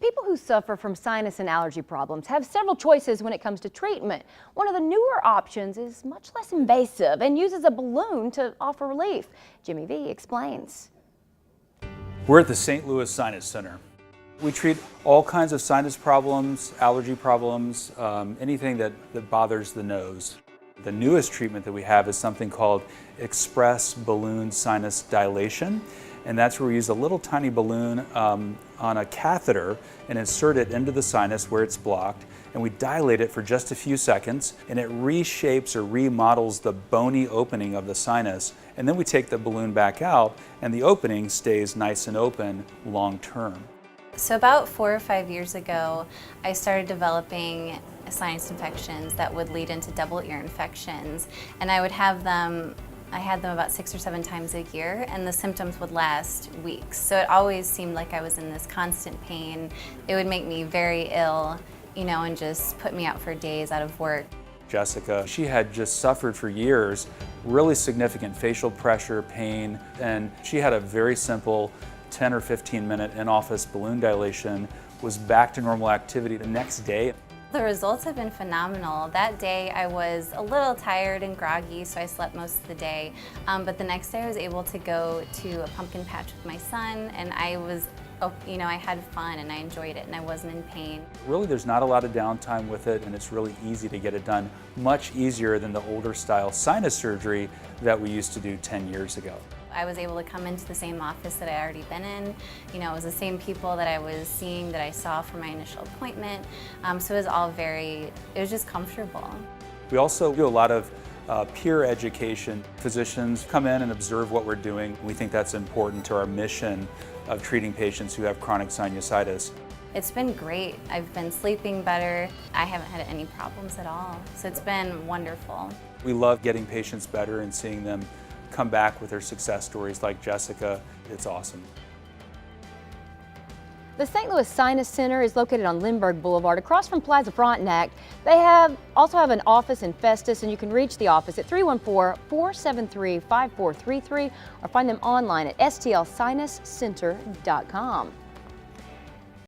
People who suffer from sinus and allergy problems have several choices when it comes to treatment. One of the newer options is much less invasive and uses a balloon to offer relief. Jimmy V explains. We're at the St. Louis Sinus Center. We treat all kinds of sinus problems, allergy problems, anything that bothers the nose. The newest treatment that we have is something called Express Balloon Sinus Dilation. And that's where we use a little tiny balloon on a catheter and insert it into the sinus where it's blocked, and we dilate it for just a few seconds, and it reshapes or remodels the bony opening of the sinus, and then we take the balloon back out and the opening stays nice and open long term. So about 4 or 5 years ago, I started developing sinus infections that would lead into double ear infections, and I had them about 6 or 7 times a year, and the symptoms would last weeks. So it always seemed like I was in this constant pain. It would make me very ill, and just put me out for days out of work. Jessica, she had just suffered for years really significant facial pressure, pain, and she had a very simple 10 or 15 minute in-office balloon dilation, was back to normal activity the next day. The results have been phenomenal. That day I was a little tired and groggy, so I slept most of the day. But the next day I was able to go to a pumpkin patch with my son, and I had fun and I enjoyed it and I wasn't in pain. Really, there's not a lot of downtime with it, and it's really easy to get it done, much easier than the older style sinus surgery that we used to do 10 years ago. I was able to come into the same office that I already been in. It was the same people that I was seeing that I saw for my initial appointment. So it was just comfortable. We also do a lot of peer education. Physicians come in and observe what we're doing. We think that's important to our mission of treating patients who have chronic sinusitis. It's been great. I've been sleeping better. I haven't had any problems at all. So it's been wonderful. We love getting patients better and seeing them come back with their success stories like Jessica. It's awesome. The St. Louis Sinus Center is located on Lindbergh Boulevard across from Plaza Frontenac. They also have an office in Festus, and you can reach the office at 314-473-5433 or find them online at stlsinuscenter.com.